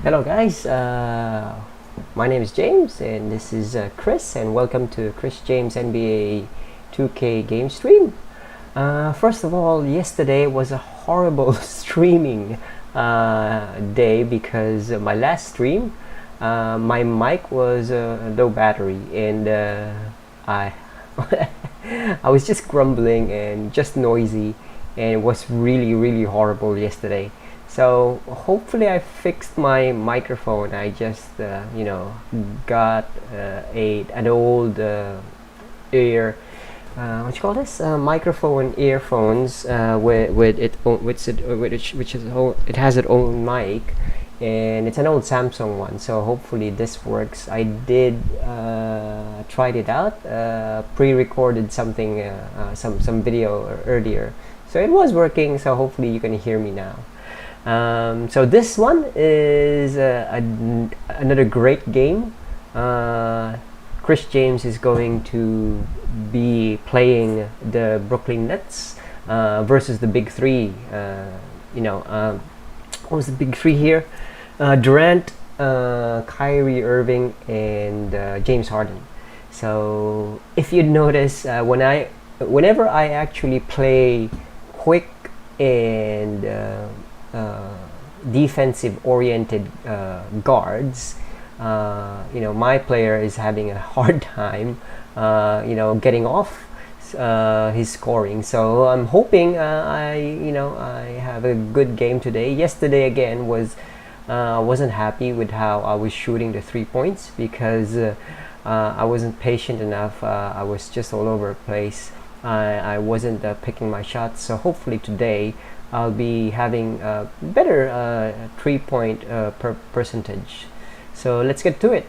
Hello guys, my name is James and this is Chris, and welcome to Chris James NBA 2K game stream. First of all, yesterday was a horrible streaming day because my last stream, my mic was low battery, and I I was just grumbling and just noisy, and it was really horrible yesterday. So hopefully I fixed my microphone. I just got an old ear what you call this microphone earphones with it has its own mic, and it's an old Samsung one. So hopefully this works. I did tried it out, pre-recorded something, some video earlier, so it was working. So hopefully you can hear me now. So this one is another great game. Chris James is going to be playing the Brooklyn Nets versus the Big Three. What was the Big Three here? Durant, Kyrie Irving, and James Harden. So if you notice, whenever I actually play quick and defensive oriented guards, my player is having a hard time getting off his scoring. So I'm hoping I have a good game today. Yesterday again wasn't happy with how I was shooting the 3 points because I wasn't patient enough. I was just all over the place. I wasn't picking my shots. So hopefully today I'll be having a better 3-point percentage. So let's get to it.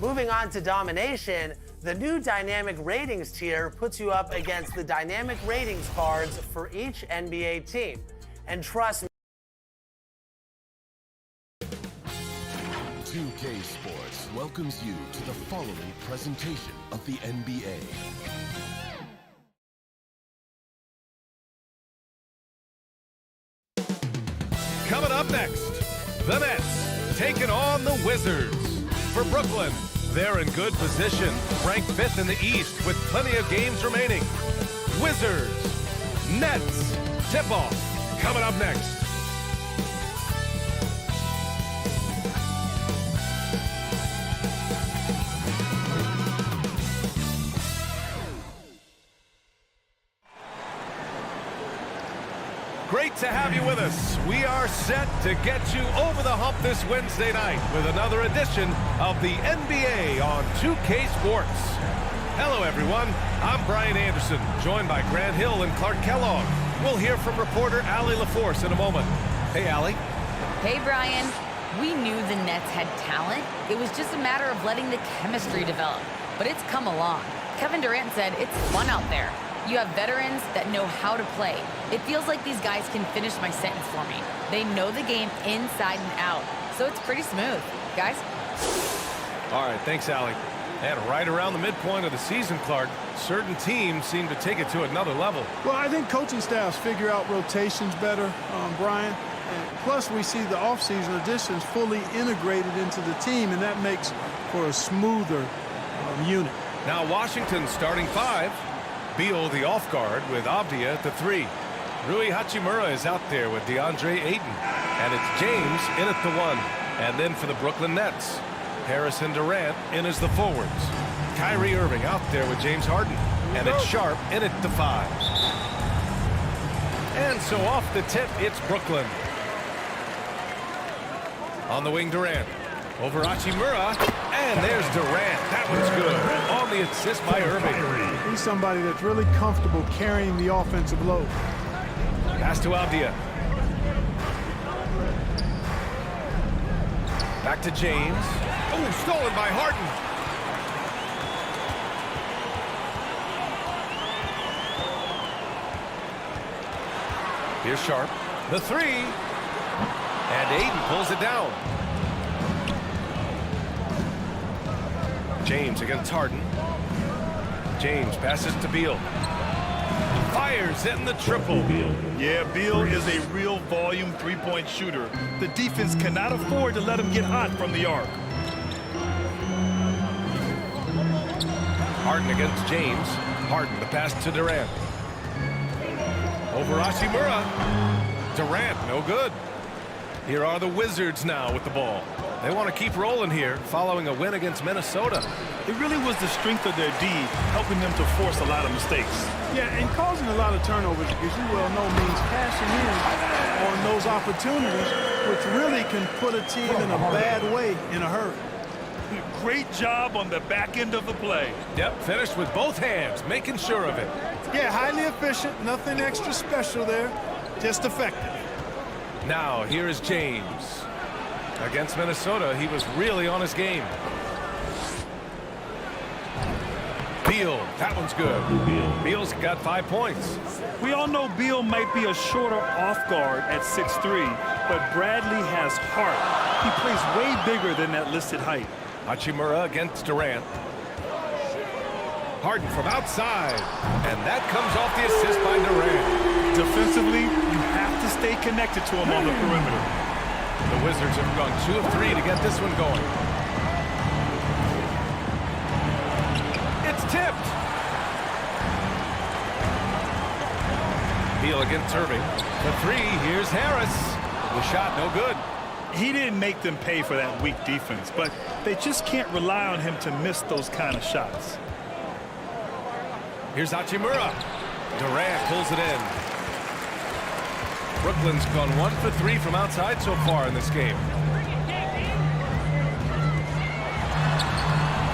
Moving on to domination, the new dynamic ratings tier puts you up against the dynamic ratings cards for each NBA team. And trust me, 2K Sports welcomes you to the following presentation of the NBA. Coming up next, the Nets taking on the Wizards. For Brooklyn, they're in good position, ranked 5th in the East with plenty of games remaining. Wizards, Nets, tip-off, coming up next. Great to have you with us. We are set to get you over the hump this Wednesday night with another edition of the NBA on 2K Sports. Hello, everyone. I'm Brian Anderson, joined by Grant Hill and Clark Kellogg. We'll hear from reporter Allie LaForce in a moment. Hey, Allie. Hey, Brian. We knew the Nets had talent. It was just a matter of letting the chemistry develop. But it's come along. Kevin Durant said it's fun out there. You have veterans that know how to play. It feels like these guys can finish my sentence for me. They know the game inside and out, so it's pretty smooth. Guys? All right, thanks, Allie. And right around the midpoint of the season, Clark, certain teams seem to take it to another level. Well, I think coaching staffs figure out rotations better, Brian. And plus, we see the offseason additions fully integrated into the team, and that makes for a smoother unit. Now, Washington's starting 5. Beal the off guard with Avdia at the 3. Rui Hachimura is out there with DeAndre Ayton. And it's James in at the 1. And then for the Brooklyn Nets, Harrison Durant in as the forwards. Kyrie Irving out there with James Harden. And it's Sharp in at the 5. And so off the tip, it's Brooklyn. On the wing, Durant. Over Hachimura, and there's Durant. That one's good. On the assist by Irving. He's somebody that's really comfortable carrying the offensive load. Pass to Avdia. Back to James. Oh, stolen by Harden. Here's Sharp. The three. And Aiden pulls it down. James against Harden. James passes to Beal. Fires in the triple. Yeah, Beal is a real volume three-point shooter. The defense cannot afford to let him get hot from the arc. Harden against James. Harden, the pass to Durant. Over Hachimura. Durant, no good. Here are the Wizards now with the ball. They want to keep rolling here following a win against Minnesota. It really was the strength of their D helping them to force a lot of mistakes. Yeah, and causing a lot of turnovers, as you well know, means cashing in on those opportunities, which really can put a team in a bad way in a hurry. Great job on the back end of the play. Yep, finished with both hands, making sure of it. Yeah, highly efficient, nothing extra special there, just effective. Now, here is James. Against Minnesota, he was really on his game. Beal, that one's good. Beal's got 5 points. We all know Beal might be a shorter off guard at 6'3", but Bradley has heart. He plays way bigger than that listed height. Hachimura against Durant. Harden from outside. And that comes off the assist by Durant. Defensively, you have to stay connected to him on the perimeter. The Wizards have gone 2 of 3 to get this one going. It's tipped. Beal against Irving. The three, here's Harris. The shot, no good. He didn't make them pay for that weak defense, but they just can't rely on him to miss those kind of shots. Here's Hachimura. Durant pulls it in. Brooklyn's gone 1 for 3 from outside so far in this game.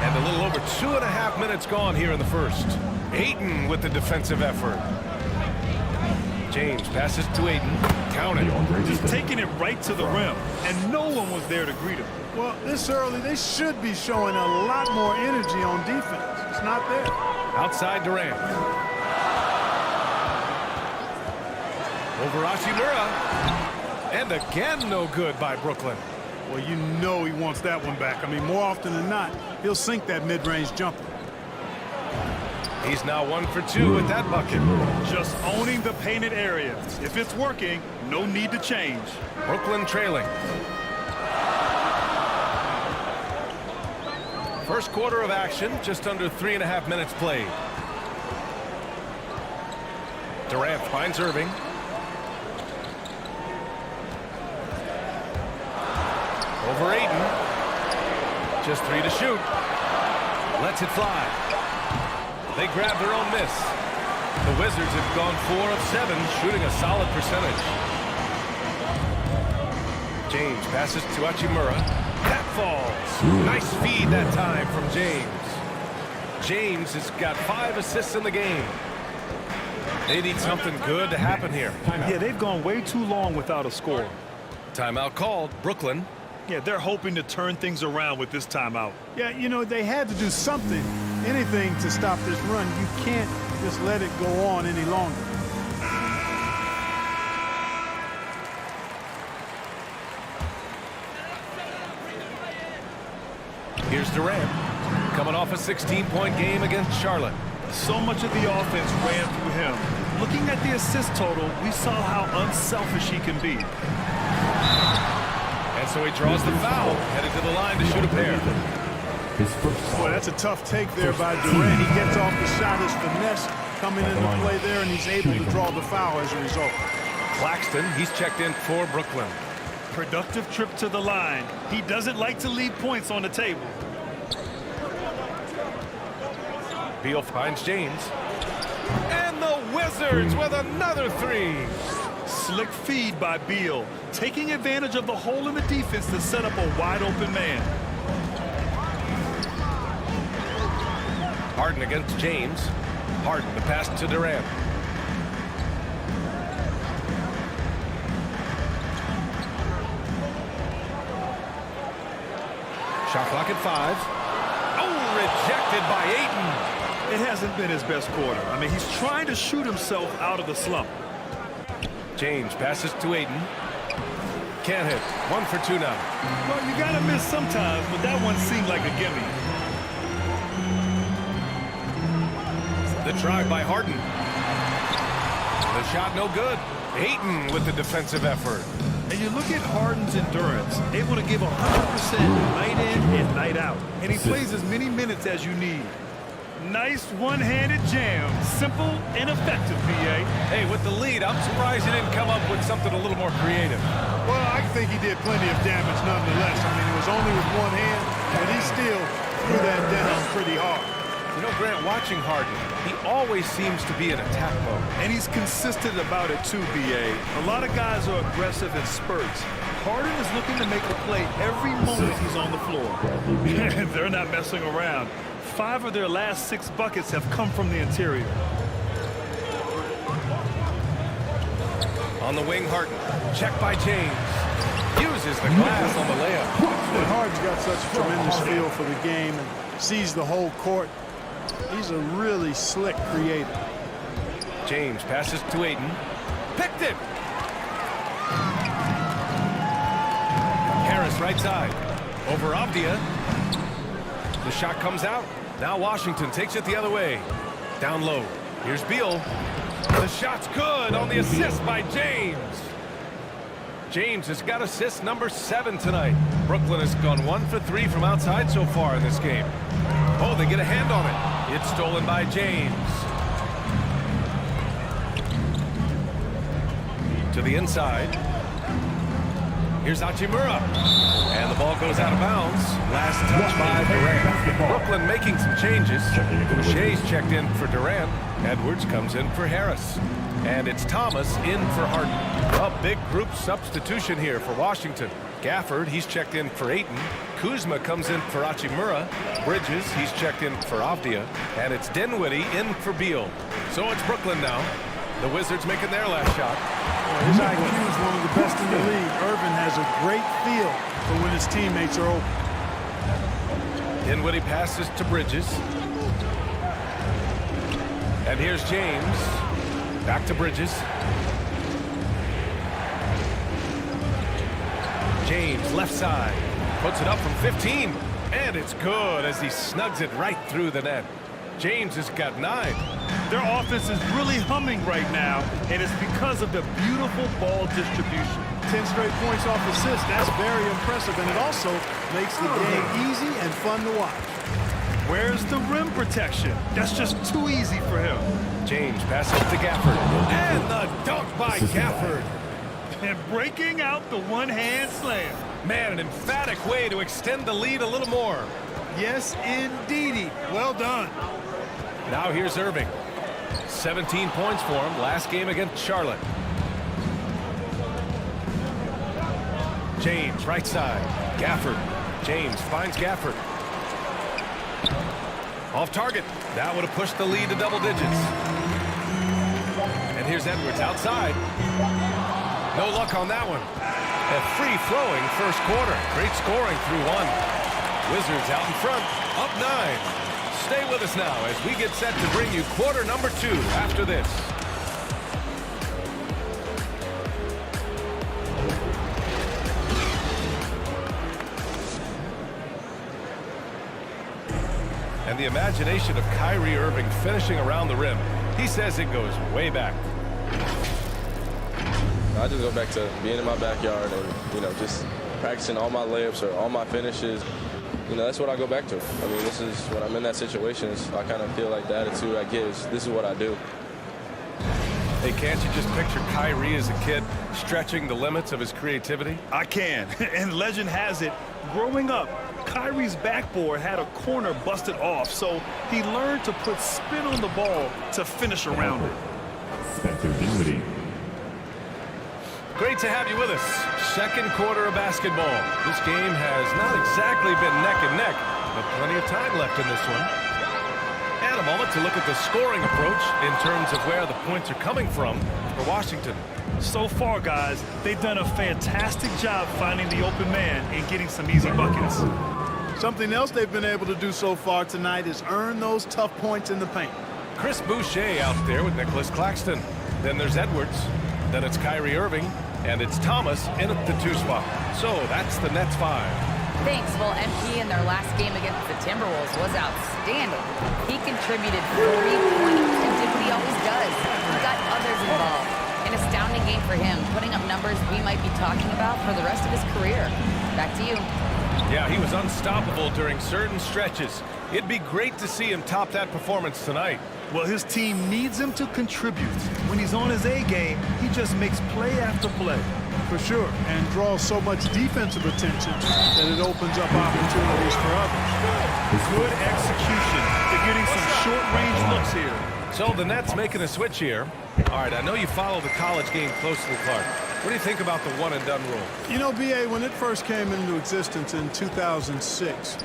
And a little over 2.5 minutes gone here in the first. Ayton with the defensive effort. James passes to Ayton. Count it. Just taking it right to the rim, and no one was there to greet him. Well, this early, they should be showing a lot more energy on defense. It's not there. Outside Durant. Over Hachimura. And again, no good by Brooklyn. Well, you know he wants that one back. I mean, more often than not, he'll sink that mid-range jumper. He's now 1 for 2 with that bucket. Just owning the painted area. If it's working, no need to change. Brooklyn trailing. First quarter of action, just under 3.5 minutes played. Durant finds Irving. Over Ayton. Just 3 to shoot. Lets it fly. They grab their own miss. The Wizards have gone 4 of 7, shooting a solid percentage. James passes to Hachimura. That falls. Nice feed that time from James. James has got 5 assists in the game. They need something good to happen here. Yeah, they've gone way too long without a score. Timeout called. Brooklyn. Yeah, they're hoping to turn things around with this timeout. Yeah, you know, they had to do something, anything to stop this run. You can't just let it go on any longer. Here's Durant, coming off a 16-point game against Charlotte. So much of the offense ran through him. Looking at the assist total, we saw how unselfish he can be. And so he draws the foul, headed to the line to shoot a pair. Boy, that's a tough take there by Durant. He gets off the shot, his finesse coming into play there, and he's able to draw the foul as a result. Claxton, he's checked in for Brooklyn. Productive trip to the line. He doesn't like to leave points on the table. Beal finds James. And the Wizards with another 3. Slick feed by Beal, taking advantage of the hole in the defense to set up a wide-open man. Harden against James. Harden, the pass to Durant. Shot clock at 5. Oh, rejected by Ayton. It hasn't been his best quarter. I mean, he's trying to shoot himself out of the slump. James passes to Ayton. Can't hit. 1 for 2 now. Well, you got to miss sometimes, but that one seemed like a gimme. The drive by Harden. The shot no good. Ayton with the defensive effort. And you look at Harden's endurance, able to give 100% night in and night out. And he plays as many minutes as you need. Nice one-handed jam. Simple and effective, B.A. Hey, with the lead, I'm surprised he didn't come up with something a little more creative. Well, I think he did plenty of damage nonetheless. I mean, it was only with one hand, but he still threw that down pretty hard. You know, Grant, watching Harden, he always seems to be in attack mode. And he's consistent about it too, B.A. A lot of guys are aggressive in spurts. Harden is looking to make a play every moment he's on the floor. They're not messing around. 5 of their last 6 buckets have come from the interior. On the wing, Harden. Check by James. Uses the glass on the layup. And Harden's got such a tremendous feel for the game and sees the whole court. He's a really slick creator. James passes to Ayton. Picked it. Harris right side. Over Avdia. The shot comes out. Now Washington takes it the other way. Down low. Here's Beal. The shot's good on the assist by James. James has got assist number 7 tonight. Brooklyn has gone 1 for 3 from outside so far in this game. Oh, they get a hand on it. It's stolen by James. To the inside. Here's Hachimura. And the ball goes out of bounds. Last touch by Durant. Brooklyn making some changes. Boucher's checked in for Durant. Edwards comes in for Harris. And it's Thomas in for Harden. A big group substitution here for Washington. Gafford, he's checked in for Ayton. Kuzma comes in for Hachimura. Bridges, he's checked in for Avdia. And it's Dinwiddie in for Beal. So it's Brooklyn now. The Wizards making their last shot. His IQ is one of the best in the league. Irving has a great feel for when his teammates are open. Dinwiddie passes to Bridges. And here's James. Back to Bridges. James, left side. Puts it up from 15. And it's good as he snugs it right through the net. James has got 9. Their offense is really humming right now, and it's because of the beautiful ball distribution. 10 straight points off assists. That's very impressive, and it also makes the game easy and fun to watch. Where's the rim protection? That's just too easy for him. James passes to Gafford. And the dunk by Gafford. And breaking out the one-hand slam. Man, an emphatic way to extend the lead a little more. Yes, indeedy. Well done. Now here's Irving. 17 points for him last game against Charlotte. James, right side. Gafford. James finds Gafford. Off target. That would have pushed the lead to double digits. And here's Edwards outside. No luck on that one. A free-flowing first quarter. Great scoring through 1. Wizards out in front, up 9. Stay with us now as we get set to bring you quarter number 2 after this. And the imagination of Kyrie Irving finishing around the rim. He says it goes way back. I just go back to being in my backyard and, just practicing all my layups or all my finishes. That's what I go back to. I mean, this is when I'm in that situation. I kind of feel like the attitude I get is this is what I do. Hey, can't you just picture Kyrie as a kid stretching the limits of his creativity? I can. And legend has it, growing up, Kyrie's backboard had a corner busted off, so he learned to put spin on the ball to finish around it. Spencer Dinwiddie. Great to have you with us. Second quarter of basketball. This game has not exactly been neck and neck, but plenty of time left in this one. And a moment to look at the scoring approach in terms of where the points are coming from for Washington. So far, guys, they've done a fantastic job finding the open man and getting some easy buckets. Something else they've been able to do so far tonight is earn those tough points in the paint. Chris Boucher out there with Nicholas Claxton. Then there's Edwards. Then it's Kyrie Irving. And it's Thomas in at the 2 spot. So that's the Nets 5. Thanks. Well, MP in their last game against the Timberwolves was outstanding. He contributed 40 points and did what he always does. He got others involved. An astounding game for him, putting up numbers we might be talking about for the rest of his career. Back to you. Yeah, he was unstoppable during certain stretches. It'd be great to see him top that performance tonight. Well, his team needs him to contribute. When he's on his A game, he just makes play after play. For sure, and draws so much defensive attention that it opens up opportunities for others. Good execution. They're getting some short-range looks here. So the Nets making a switch here. All right, I know you follow the college game closely, Clark. What do you think about the one-and-done rule? You know, B.A., when it first came into existence in 2006,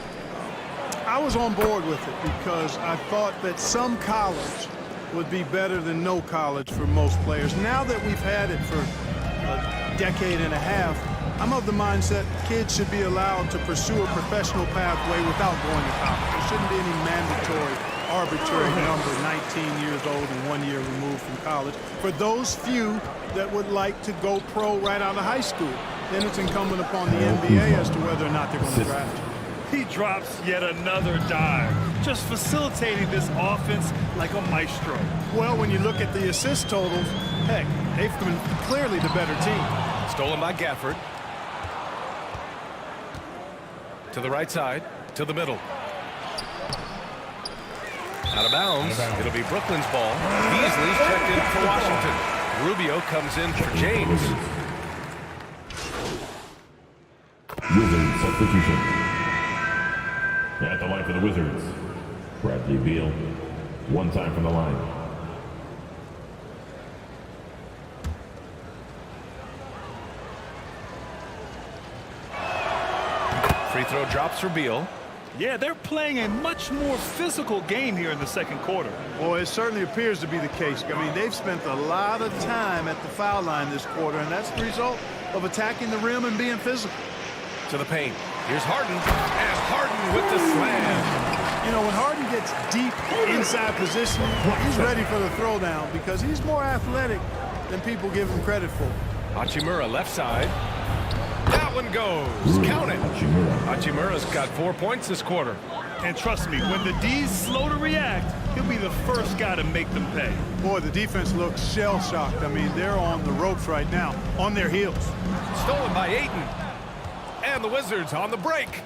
I was on board with it because I thought that some college would be better than no college for most players. Now that we've had it for a decade and a half, I'm of the mindset kids should be allowed to pursue a professional pathway without going to college. There shouldn't be any mandatory, arbitrary number, 19 years old and 1 year removed from college. For those few that would like to go pro right out of high school, then it's incumbent upon the NBA as to whether or not they're going to draft you. He drops yet another dive, just facilitating this offense like a maestro. Well, when you look at the assist totals, heck, they've been clearly the better team. Stolen by Gafford. To the right side, to the middle. Out of bounds. It'll be Brooklyn's ball. Beasley's checked in for Washington. Rubio comes in for James. Wizards substitution. At the line for the Wizards, Bradley Beal. One time from the line. Free throw drops for Beal. Yeah, they're playing a much more physical game here in the second quarter. Well, it certainly appears to be the case. I mean, they've spent a lot of time at the foul line this quarter, and that's the result of attacking the rim and being physical. To the paint. Here's Harden. And Harden with the slam. You know, when Harden gets deep inside position, he's ready for the throwdown because he's more athletic than people give him credit for. Hachimura left side. That one goes. Count it. Hachimura's got 4 points this quarter. And trust me, when the D's slow to react, he'll be the first guy to make them pay. Boy, the defense looks shell-shocked. I mean, they're on the ropes right now, on their heels. Stolen by Ayton. And the Wizards on the break.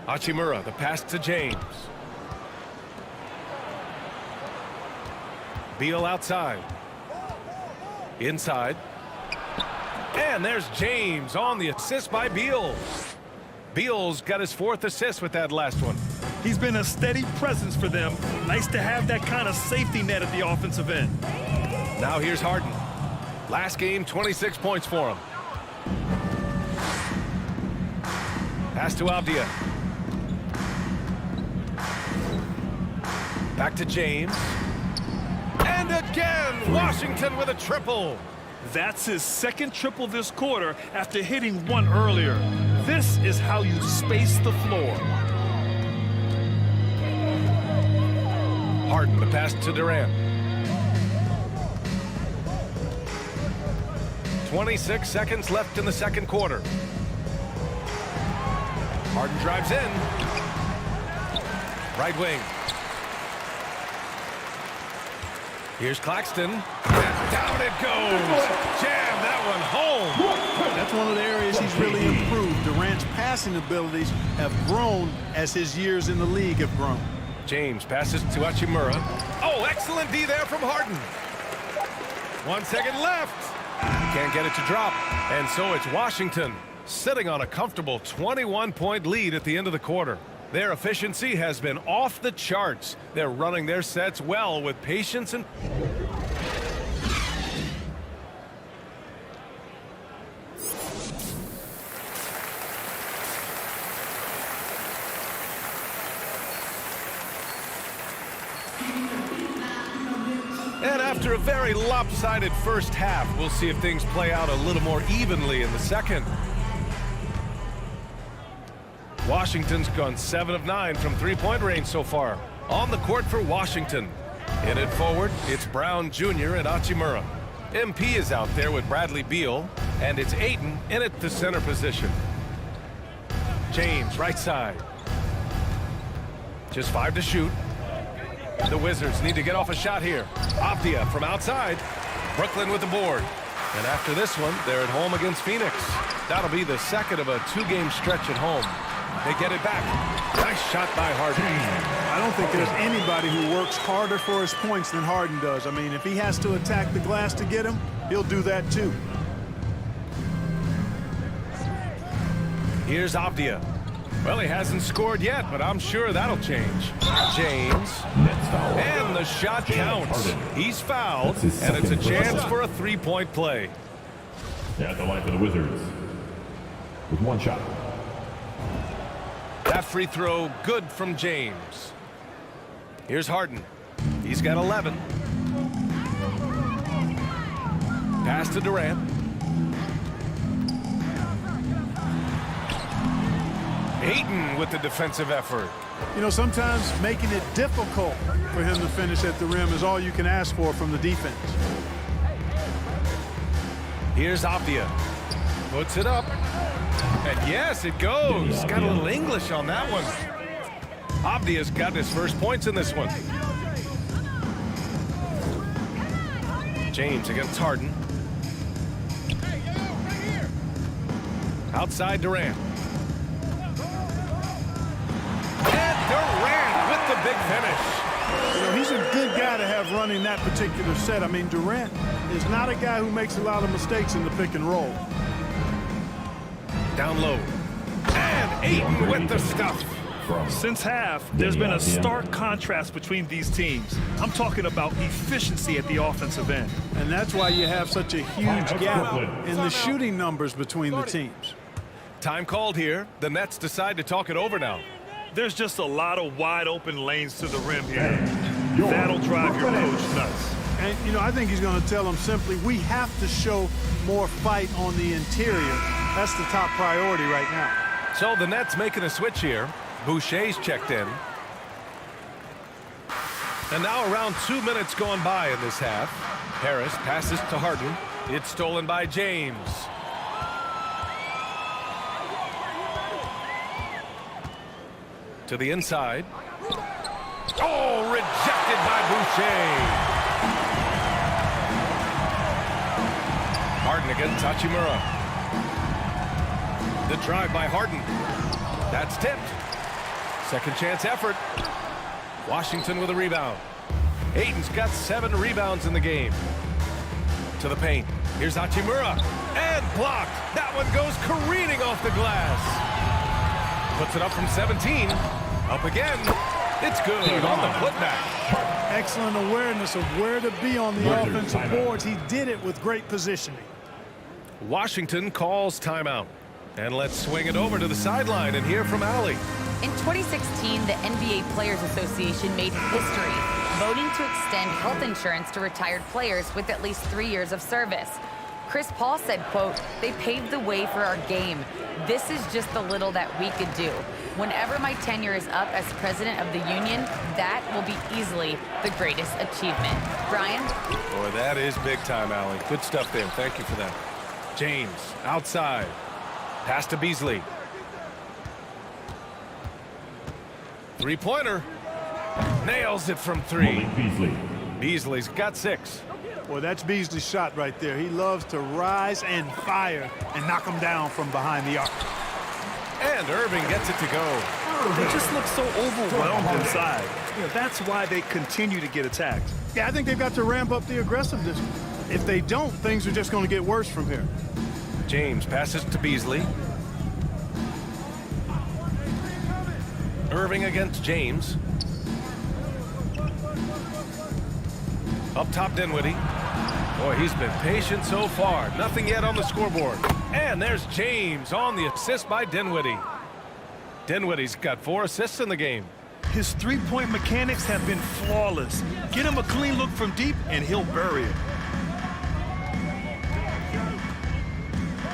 Hachimura, the pass to James. Beal outside. Inside. And there's James on the assist by Beal. Beal's got his 4th assist with that last one. He's been a steady presence for them. Nice to have that kind of safety net at the offensive end. Now here's Harden. Last game, 26 points for him. Pass to Avdia. Back to James. And again, Washington with a triple. That's his 2nd triple this quarter after hitting one earlier. This is how you space the floor. Harden, the pass to Durant. 26 seconds left in the second quarter. Harden drives in. Right wing. Here's Claxton. And down it goes. Jam that one home. That's one of the areas he's really improved. Durant's passing abilities have grown as his years in the league have grown. James passes to Hachimura. Oh, excellent D there from Harden. 1 second left. Can't get it to drop. And so it's Washington sitting on a comfortable 21-point lead at the end of the quarter. Their efficiency has been off the charts. They're running their sets well with patience and... And after a very lopsided first half, we'll see if things play out a little more evenly in the second. Washington's gone 7 of 9 from three-point range so far. On the court for Washington. In it forward, it's Brown Jr. and Hachimura. MP is out there with Bradley Beal, and it's Ayton in at the center position. James, right side. Just 5 to shoot. The Wizards need to get off a shot here. Avdia from outside. Brooklyn with the board. And after this one, they're at home against Phoenix. That'll be the second of a 2-game stretch at home. They get it back. Nice shot by Harden. I don't think there's anybody who works harder for his points than Harden does. I mean, if he has to attack the glass to get him, he'll do that too. Here's Avdia. Well, he hasn't scored yet, but I'm sure that'll change. James. And the shot counts. He's fouled, and it's a chance for a 3-point play. At the line for the Wizards. With 1 shot. That free throw good from James. Here's Harden. He's got 11. Pass to Durant. Ayton with the defensive effort. You know, sometimes making it difficult for him to finish at the rim is all you can ask for from the defense. Here's Avdia. Puts it up. And yes, it goes. Got a little English on that one. Avdia's got his first points in this one. James against Harden. Outside Durant. And Durant with the big finish. You know, he's a good guy to have running that particular set. I mean, Durant is not a guy who makes a lot of mistakes in the pick and roll. Down low. And Ayton with the stuff. Since half, there's been a stark contrast between these teams. I'm talking about efficiency at the offensive end. And that's why you have such a huge gap in the shooting numbers between the teams. Time called here. The Nets decide to talk it over now. There's just a lot of wide open lanes to the rim here. That'll drive your coach nuts. And, you know, I think he's going to tell them simply, we have to show more fight on the interior. That's the top priority right now. So the Nets making a switch here. Boucher's checked in. And now around 2 minutes gone by in this half. Harris passes to Harden. It's stolen by James. To the inside. Oh, rejected by Boucher. Harden against Hachimura. The drive by Harden. That's tipped. Second chance effort. Washington with a rebound. Ayton's got 7 rebounds in the game. To the paint. Here's Hachimura. And blocked. That one goes careening off the glass. Puts it up from 17. Up again. It's good on the putback. Excellent awareness of where to be on the offensive boards. He did it with great positioning. Washington calls timeout. And let's swing it over to the sideline and hear from Allie. In 2016, the NBA Players Association made history, voting to extend health insurance to retired players with at least 3 years of service. Chris Paul said, quote, "They paved the way for our game. This is just the little that we could do. Whenever my tenure is up as president of the union, that will be easily the greatest achievement." Brian? Boy, that is big time, Allie. Good stuff there. Thank you for that. James, outside. Pass to Beasley. Three-pointer. Nails it from 3. Beasley's got 6. Well, that's Beasley's shot right there. He loves to rise and fire and knock them down from behind the arc. And Irving gets it to go. They just look so overwhelmed inside. You know, that's why they continue to get attacked. Yeah, I think they've got to ramp up the aggressiveness. If they don't, things are just going to get worse from here. James passes to Beasley. Irving against James. Up top, Dinwiddie. Boy, he's been patient so far. Nothing yet on the scoreboard. And there's James on the assist by Dinwiddie. Dinwiddie's got 4 assists in the game. His three-point mechanics have been flawless. Get him a clean look from deep, and he'll bury it.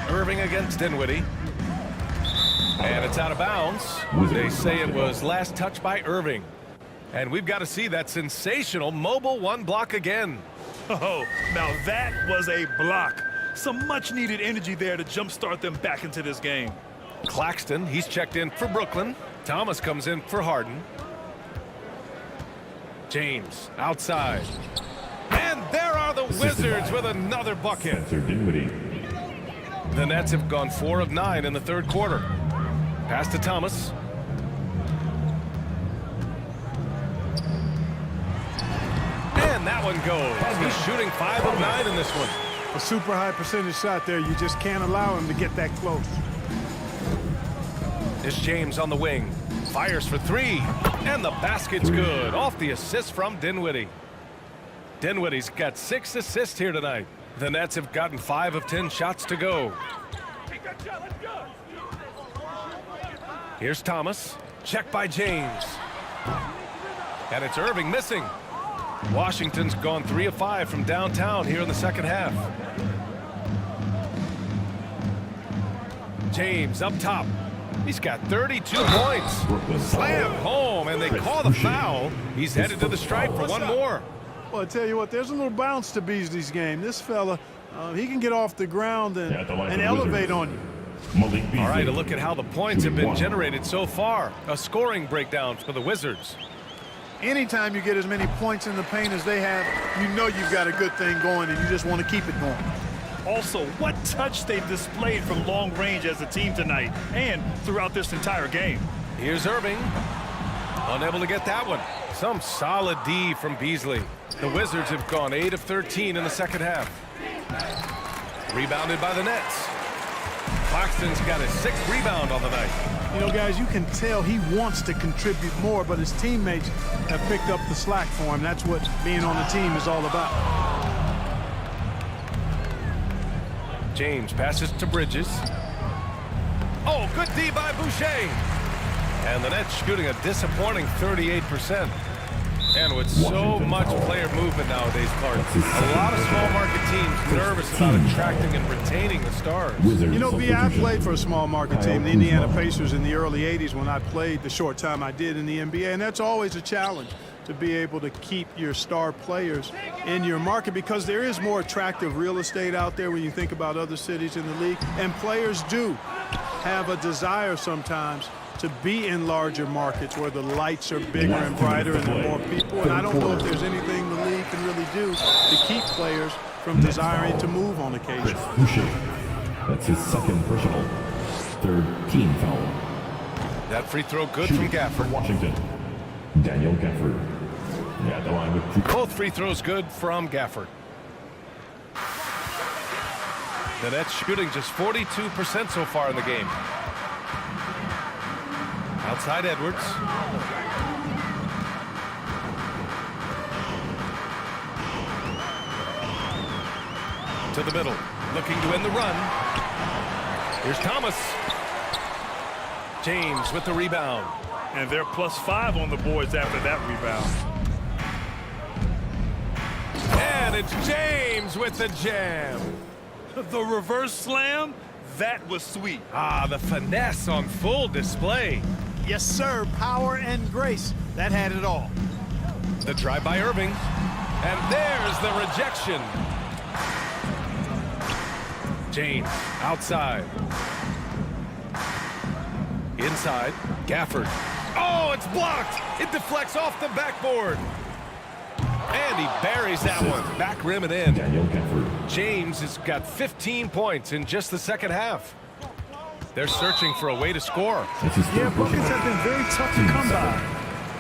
Irving against Dinwiddie. And it's That's out of bounds. They say it was last touched by Irving. And we've got to see that sensational mobile one block again. Oh, now that was a block. Some much-needed energy there to jumpstart them back into this game. Claxton, he's checked in for Brooklyn. Thomas comes in for Harden. James outside. And there are the Wizards with another bucket. The Nets have gone 4 of 9 in the third quarter. Pass to Thomas. And that one goes. He's shooting 5 of 9 in this one. A super high percentage shot there. You just can't allow him to get that close. It's James on the wing. Fires for 3. And the basket's good. Off the assist from Dinwiddie. Dinwiddie's got 6 assists here tonight. The Nets have gotten 5 of 10 shots to go. Here's Thomas. Check by James. And it's Irving missing. Washington's gone 3 of 5 from downtown here in the second half. James up top. He's got 32 points. Slammed home, and they call the foul. He's headed to the stripe for one more. Well, I tell you what, there's a little bounce to Beasley's game. This fella, he can get off the ground and elevate on you. All right, a look at how the points have been generated so far. A scoring breakdown for the Wizards. Anytime you get as many points in the paint as they have, you know you've got a good thing going, and you just want to keep it going. Also, what touch they've displayed from long range as a team tonight and throughout this entire game. Here's Irving. Unable to get that one. Some solid D from Beasley. The Wizards have gone 8 of 13 in the second half. Rebounded by the Nets. Claxton's got his 6th rebound on the night. You know, guys, you can tell he wants to contribute more, but his teammates have picked up the slack for him. That's what being on the team is all about. James passes to Bridges. Oh, good D by Boucher. And the Nets shooting a disappointing 38%. And with so much player movement nowadays, Clark, a lot of small market teams nervous about attracting and retaining the stars. You know, B, I played for a small market team, the Indiana Pacers, in the early 80s when I played the short time I did in the NBA. And that's always a challenge, to be able to keep your star players in your market, because there is more attractive real estate out there when you think about other cities in the league. And players do have a desire sometimes to be in larger markets where the lights are bigger and brighter and there are more people. And I don't know if there's anything the league can really do to keep players from desiring to move on occasion. That's his 2nd personal. 3rd team foul. That free throw good from Gafford. Washington. Daniel Gafford. At the line with both free throws good from Gafford. The Nets shooting just 42% so far in the game. Outside Edwards. To the middle. Looking to end the run. Here's Thomas. James with the rebound. And they're +5 on the boards after that rebound. And it's James with the jam. The reverse slam, that was sweet. Ah, the finesse on full display. Yes, sir. Power and grace. That had it all. The drive by Irving. And there's the rejection. James outside. Inside. Gafford. Oh, it's blocked. It deflects off the backboard. And he buries that one. Back rim and in. Daniel Gafford. James has got 15 points in just the second half. They're searching for a way to score. Yeah, buckets have been very tough to come by.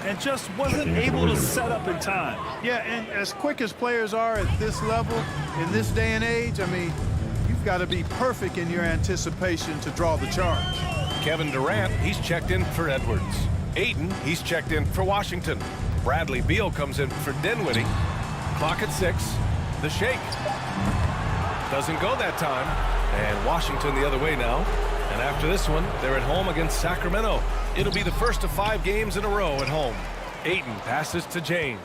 And just wasn't able to set up in time. Yeah, and as quick as players are at this level, in this day and age, I mean, you've got to be perfect in your anticipation to draw the charge. Kevin Durant, he's checked in for Edwards. Ayton, he's checked in for Washington. Bradley Beal comes in for Dinwiddie. Clock at 6. The shake. Doesn't go that time. And Washington the other way now. And after this one, they're at home against Sacramento. It'll be the first of 5 games in a row at home. Ayton passes to James.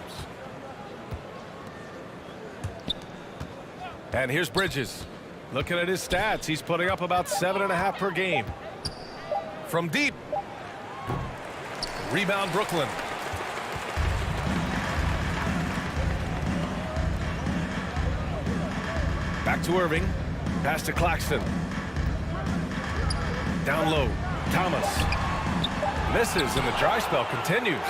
And here's Bridges. Looking at his stats, he's putting up about 7.5 per game. From deep. Rebound Brooklyn. Back to Irving. Pass to Claxton. Down low. Thomas. Misses and the dry spell continues.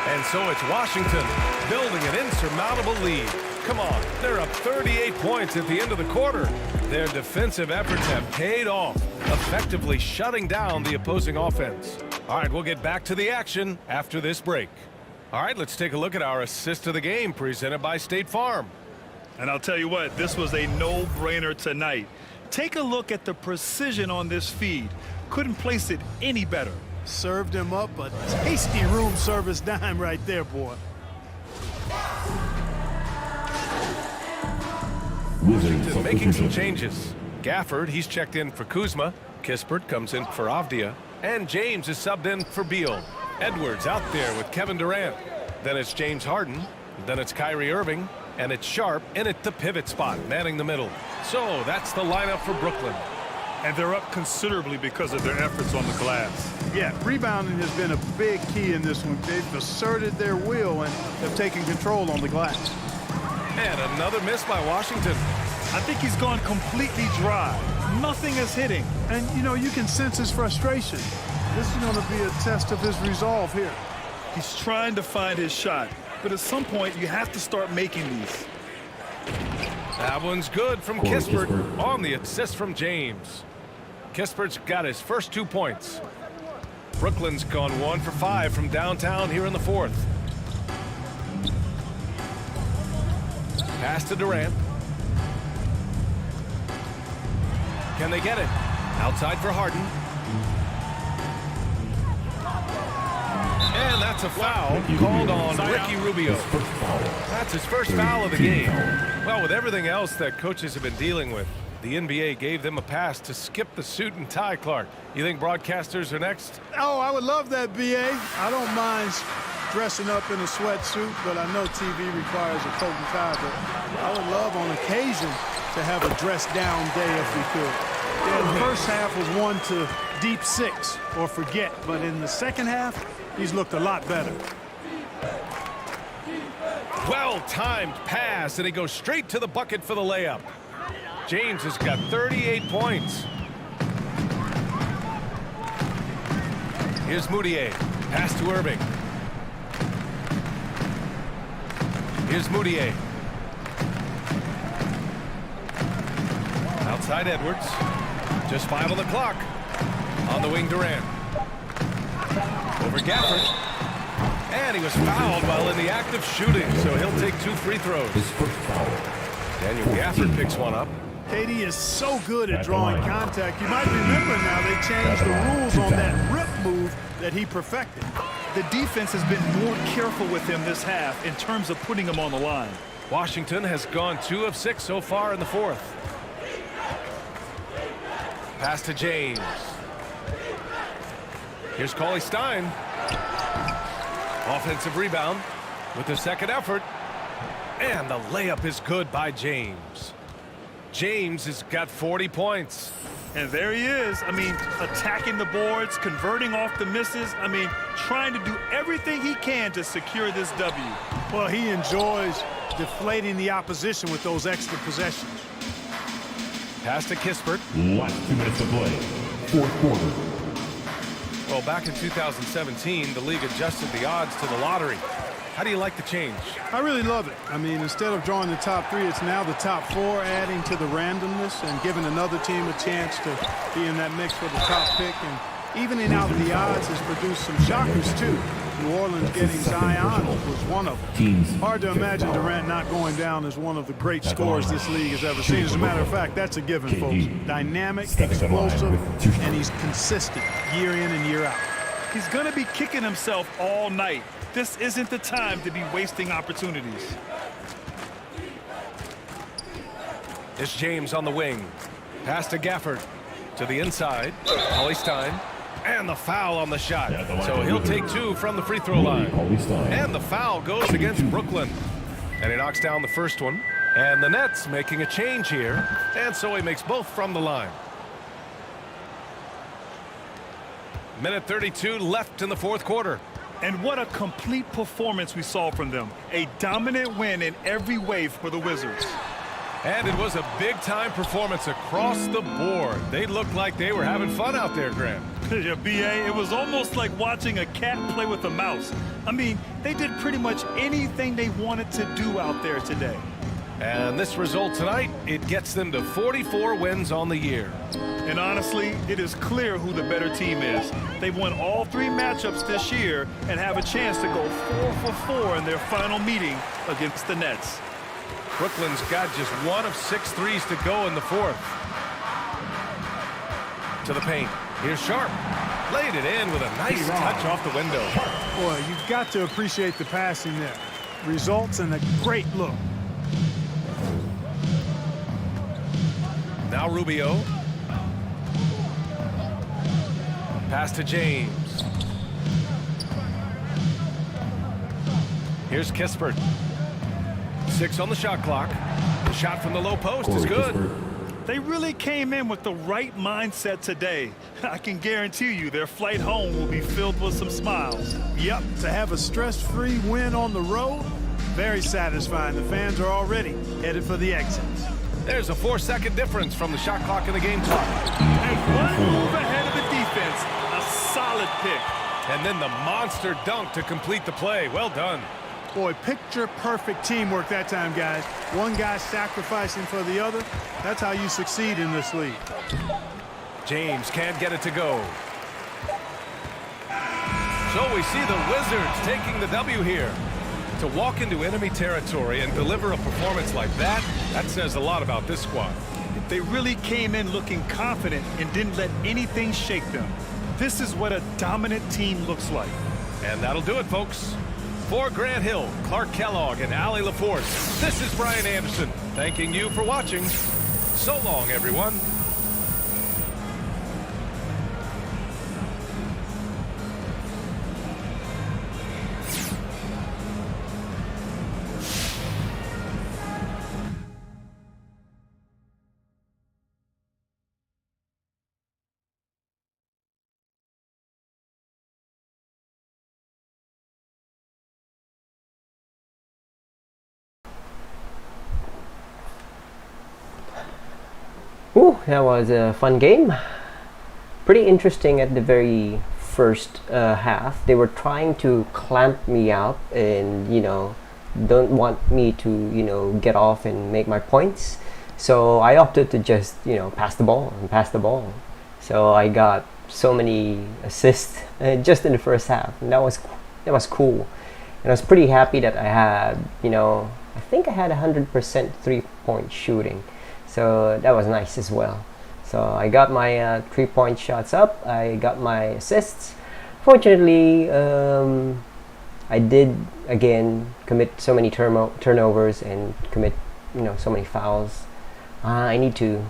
And so it's Washington building an insurmountable lead. Come on, they're up 38 points at the end of the quarter. Their defensive efforts have paid off, effectively shutting down the opposing offense. All right, we'll get back to the action after this break. All right, let's take a look at our assist of the game presented by State Farm. And I'll tell you what, this was a no-brainer tonight. Take a look at the precision on this feed. Couldn't place it any better. Served him up a tasty room service dime right there, boy. Washington making some changes. Gafford, he's checked in for Kuzma. Kispert comes in for Avdia. And James is subbed in for Beal. Edwards out there with Kevin Durant. Then it's James Harden. Then it's Kyrie Irving. And it's Sharp in at the pivot spot, manning the middle. So that's the lineup for Brooklyn. And they're up considerably because of their efforts on the glass. Yeah, rebounding has been a big key in this one. They've asserted their will and have taken control on the glass. And another miss by Washington. I think he's gone completely dry. Nothing is hitting. And, you know, you can sense his frustration. This is going to be a test of his resolve here. He's trying to find his shot, but at some point you have to start making these. That one's good from Kispert on the assist from James. Kispert's got his first 2 points. Brooklyn's gone 1 for 5 from downtown here in the fourth. Pass to Durant. Can they get it? Outside for Harden. And that's a foul called on Ricky Rubio. That's his first foul of the game. Well, with everything else that coaches have been dealing with, the NBA gave them a pass to skip the suit and tie, Clark. You think broadcasters are next? Oh, I would love that, B.A. I don't mind dressing up in a sweatsuit, but I know TV requires a coat and tie, but I would love on occasion to have a dress-down day if we could. Yeah, the first half was 1 to deep 6 or forget, but in the second half, he's looked a lot better. Well-timed pass, and he goes straight to the bucket for the layup. James has got 38 points. Here's Moutier. Pass to Irving. Here's Moutier. Outside Edwards. Just 5 on the clock. On the wing, Durant. Over Gafford. And he was fouled while in the act of shooting, so he'll take 2 free throws. Daniel Gafford picks one up. KD is so good at drawing contact. You might remember now they changed the rules on that rip move that he perfected. The defense has been more careful with him this half in terms of putting him on the line. Washington has gone 2 of 6 so far in the fourth. Pass to James. Here's Cauley Stein. Offensive rebound with the second effort. And the layup is good by James. James has got 40 points. And there he is. I mean, attacking the boards, converting off the misses. I mean, trying to do everything he can to secure this W. Well, he enjoys deflating the opposition with those extra possessions. Pass to Kispert. Last 2 minutes to play. Fourth quarter. Well, back in 2017, the league adjusted the odds to the lottery. How do you like the change? I really love it. I mean, instead of drawing the top 3, it's now the top 4, adding to the randomness and giving another team a chance to be in that mix for the top pick. And evening out the odds has produced some shockers, too. New Orleans getting Zion was one of them. Hard to imagine Durant not going down as one of the great scorers this league has ever seen. As a matter of fact, that's a given, folks. Dynamic, explosive, and he's consistent year in and year out. He's going to be kicking himself all night. This isn't the time to be wasting opportunities. It's James on the wing. Pass to Gafford. To the inside. Cauley Stein. And the foul on the shot. So he'll take 2 from the free throw line. And the foul goes against Brooklyn. And he knocks down the first one. And the Nets making a change here. And so he makes both from the line. Minute 32 left in the fourth quarter. And what a complete performance we saw from them. A dominant win in every way for the Wizards. And it was a big-time performance across the board. They looked like they were having fun out there, Grant. Yeah, B.A., it was almost like watching a cat play with a mouse. I mean, they did pretty much anything they wanted to do out there today. And this result tonight, it gets them to 44 wins on the year. And honestly, it is clear who the better team is. They've won all 3 matchups this year and have a chance to go 4 for 4 in their final meeting against the Nets. Brooklyn's got just 1 of 6 threes to go in the fourth. To the paint. Here's Sharp. Laid it in with a nice touch off the window. Boy, you've got to appreciate the passing there. Results in a great look. Now Rubio. Pass to James. Here's Kispert. 6 on the shot clock. The shot from the low post is good. They really came in with the right mindset today. I can guarantee you their flight home will be filled with some smiles. Yep, to have a stress-free win on the road, very satisfying. The fans are already headed for the exits. There's a 4-second difference from the shot clock and the game clock. And one move ahead of the defense. A solid pick. And then the monster dunk to complete the play. Well done. Boy, picture-perfect teamwork that time, guys. One guy sacrificing for the other. That's how you succeed in this league. James can't get it to go. So we see the Wizards taking the W here. To walk into enemy territory and deliver a performance like that, that says a lot about this squad. They really came in looking confident and didn't let anything shake them. This is what a dominant team looks like. And that'll do it, folks. For Grant Hill, Clark Kellogg, and Allie LaForce, this is Brian Anderson, thanking you for watching. So long, everyone. Ooh, that was a fun game. Pretty interesting at the very first half. They were trying to clamp me out and, don't want me to, get off and make my points. So I opted to just, pass the ball and pass the ball. So I got so many assists just in the first half. And that was cool. And I was pretty happy that I had, I think I had 100% 3-point shooting. So that was nice as well. So I got my 3-point shots up. I got my assists. Fortunately, I did again commit so many turnovers and commit so many fouls. I need to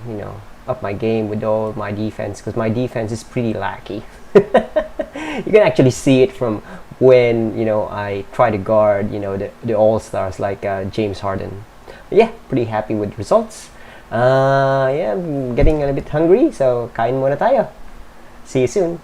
up my game with all my defense, because my defense is pretty lacky. You can actually see it from when I try to guard the all-stars like James Harden. But yeah, pretty happy with results. Yeah, I'm getting a bit hungry, so kain muna tayo. See you soon.